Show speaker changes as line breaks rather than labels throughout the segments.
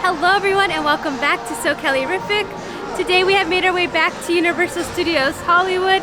Hello everyone and welcome back to SoCaliRific. Today we have made our way back to Universal Studios Hollywood.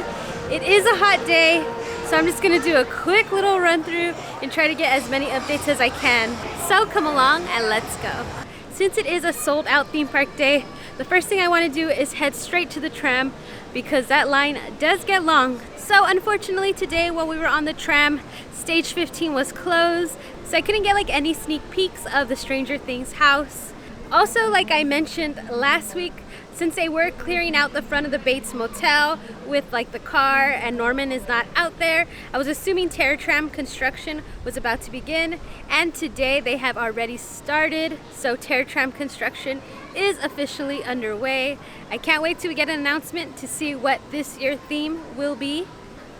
It is a hot day, so I'm just going to do a quick little run through and try to get as many updates as I can. So come along and let's go. Since it is a sold out theme park day, the first thing I want to do is head straight to the tram because that line does get long. So unfortunately today while we were on the tram, stage 15 was closed, so I couldn't get like any sneak peeks of the Stranger Things house. Also, like I mentioned last week, since they were clearing out the front of the Bates Motel with like the car and Norman is not out there, I was assuming Tram construction was about to begin, and today they have already started, so Tram construction is officially underway. I can't wait till we get an announcement to see what this year's theme will be.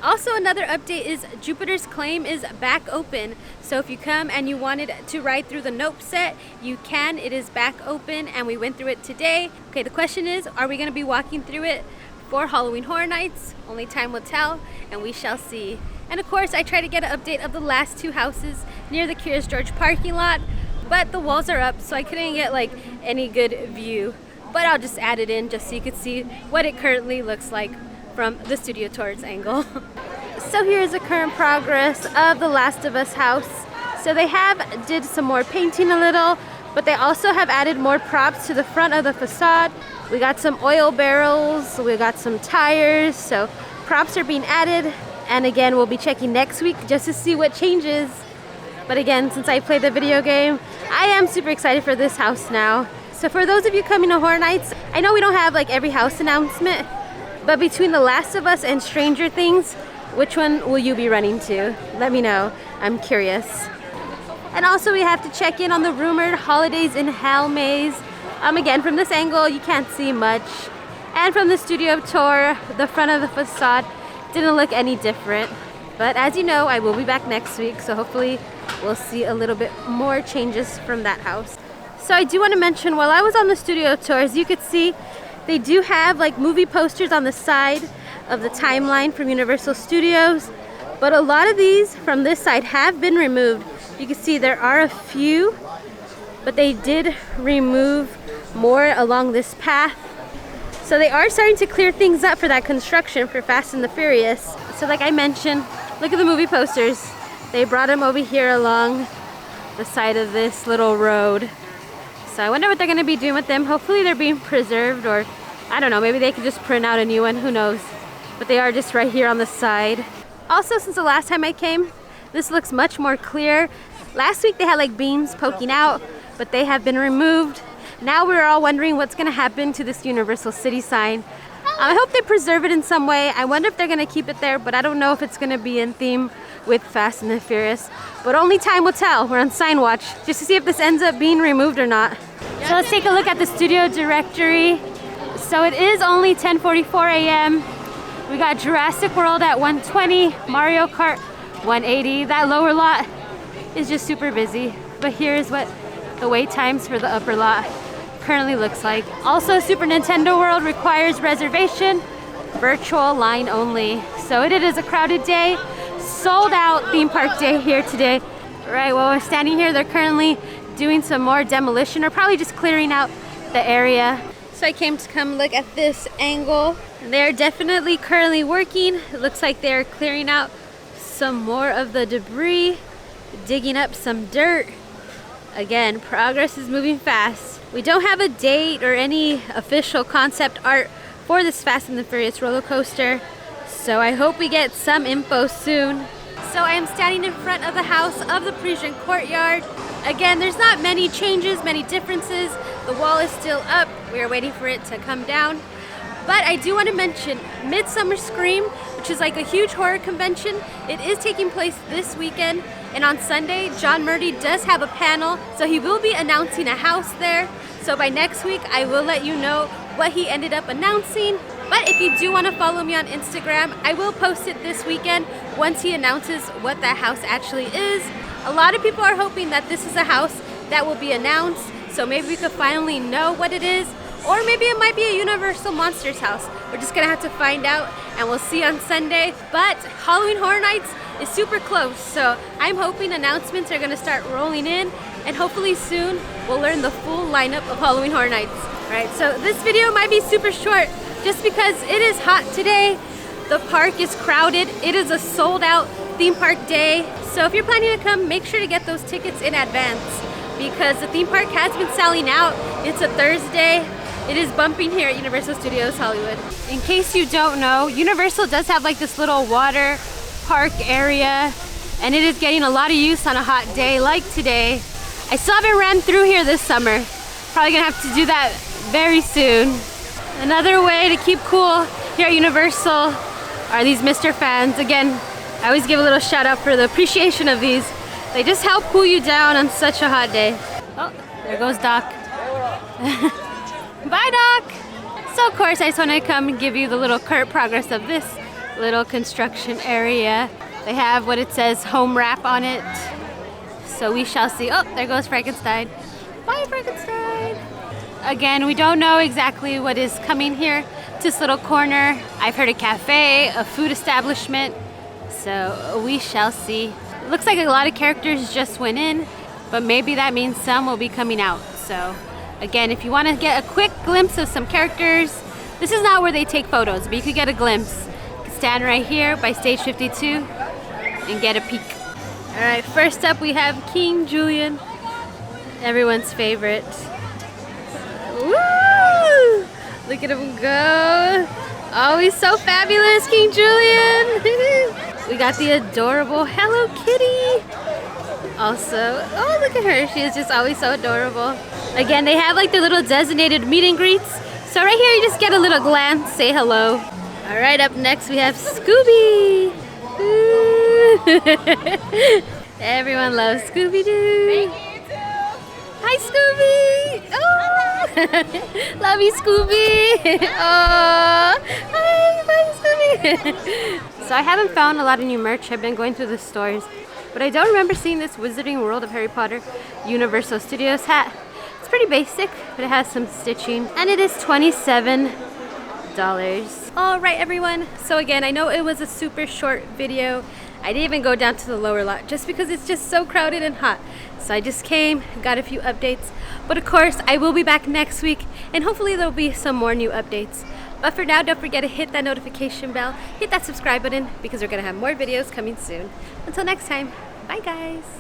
Also, another update is Jupiter's Claim is back open. So if you come and you wanted to ride through the Nope set, you can. It is back open and we went through it today. Okay, the question is, are we going to be walking through it for Halloween Horror Nights? Only time will tell and we shall see. And of course, I try to get an update of the last two houses near the Curious George parking lot, but the walls are up so I couldn't get like any good view. But I'll just add it in just so you could see what it currently looks like from the studio tours angle. So here's the current progress of the Last of Us house. So they did some more painting a little, but they also have added more props to the front of the facade. We got some oil barrels, we got some tires, so props are being added. And again, we'll be checking next week just to see what changes. But again, since I played the video game, I am super excited for this house now. So for those of you coming to Horror Nights, I know we don't have like every house announcement, but between The Last of Us and Stranger Things, which one will you be running to? Let me know. I'm curious. And also we have to check in on the rumored Holidays in Hell maze. Again, from this angle, you can't see much. And from the studio tour, the front of the facade didn't look any different. But as you know, I will be back next week, so hopefully we'll see a little bit more changes from that house. So I do want to mention, while I was on the studio tour, as you could see, they do have like movie posters on the side of the timeline from Universal Studios, but a lot of these from this side have been removed. You can see there are a few, but they did remove more along this path. So they are starting to clear things up for that construction for Fast and the Furious. So like I mentioned, look at the movie posters. They brought them over here along the side of this little road. So I wonder what they're going to be doing with them. Hopefully they're being preserved, or I don't know, maybe they could just print out a new one, who knows. But they are just right here on the side. Also, since the last time I came, this looks much more clear. Last week they had like beams poking out, but they have been removed. Now we're all wondering what's going to happen to this Universal City sign. I hope they preserve it in some way. I wonder if they're going to keep it there, but I don't know if it's going to be in theme with Fast and the Furious. But only time will tell. We're on sign watch just to see if this ends up being removed or not. So let's take a look at the studio directory. So it is only 10:44 a.m. We got Jurassic World at 1:20, Mario Kart 1:80. That lower lot is just super busy. But here's what the wait times for the upper lot currently looks like. Also, Super Nintendo World requires reservation, virtual line only. So it is a crowded day, sold out theme park day here today. Right, while we're standing here, they're currently doing some more demolition, or probably just clearing out the area. So I came to come look at this angle. They're definitely currently working. It looks like they're clearing out some more of the debris, digging up some dirt. Again, progress is moving fast. We don't have a date or any official concept art for this Fast and the Furious roller coaster, so I hope we get some info soon. So I am standing in front of the house of the Parisian Courtyard. Again, there's not many changes, many differences. The wall is still up. We are waiting for it to come down. But I do want to mention Midsummer Scream, which is like a huge horror convention. It is taking place this weekend. And on Sunday, John Murdy does have a panel, so he will be announcing a house there. So by next week, I will let you know what he ended up announcing. But if you do want to follow me on Instagram, I will post it this weekend once he announces what that house actually is. A lot of people are hoping that this is a house that will be announced, so maybe we could finally know what it is. Or maybe it might be a Universal Monsters house. We're just gonna have to find out, and we'll see on Sunday. But Halloween Horror Nights is super close, so I'm hoping announcements are gonna start rolling in and hopefully soon we'll learn the full lineup of Halloween Horror Nights. Alright, so this video might be super short just because it is hot today. The park is crowded. It is a sold out theme park day. So if you're planning to come, make sure to get those tickets in advance because the theme park has been selling out. It's a Thursday. It is bumping here at Universal Studios Hollywood. In case you don't know, Universal does have like this little water park area, and it is getting a lot of use on a hot day like today. I still haven't ran through here this summer. Probably gonna have to do that very soon. Another way to keep cool here at Universal are these Mr. Fans. Again, I always give a little shout out for the appreciation of these. They just help cool you down on such a hot day. Oh, there goes Doc. Bye, Doc! So of course I just want to come and give you the little current progress of this little construction area. They have what it says home wrap on it. So we shall see. Oh, there goes Frankenstein. Bye, Frankenstein! Again, we don't know exactly what is coming here to this little corner. I've heard a cafe, a food establishment, so we shall see. It looks like a lot of characters just went in, but maybe that means some will be coming out. So again, if you want to get a quick glimpse of some characters, this is not where they take photos, but you could get a glimpse. You can stand right here by stage 52 and get a peek. All right, first up we have King Julian, everyone's favorite. Woo! Look at him go. Oh, he's so fabulous, King Julian. We got the adorable Hello Kitty. Also, oh, look at her. She is just always so adorable. Again, they have like their little designated meet and greets. So right here, you just get a little glance, say hello. All right, up next we have Scooby. Everyone loves Scooby-Doo. Hi, Scooby. Oh, love you, Scooby. Oh, hi, bye, Scooby. So I haven't found a lot of new merch. I've been going through the stores, but I don't remember seeing this Wizarding World of Harry Potter Universal Studios hat. It's pretty basic, but it has some stitching, and it is $27. All right, everyone. So again, I know it was a super short video. I didn't even go down to the lower lot just because it's just so crowded and hot. So I just came, got a few updates. But of course, I will be back next week, and hopefully there'll be some more new updates. But for now, don't forget to hit that notification bell, hit that subscribe button, because we're gonna have more videos coming soon. Until next time, bye guys.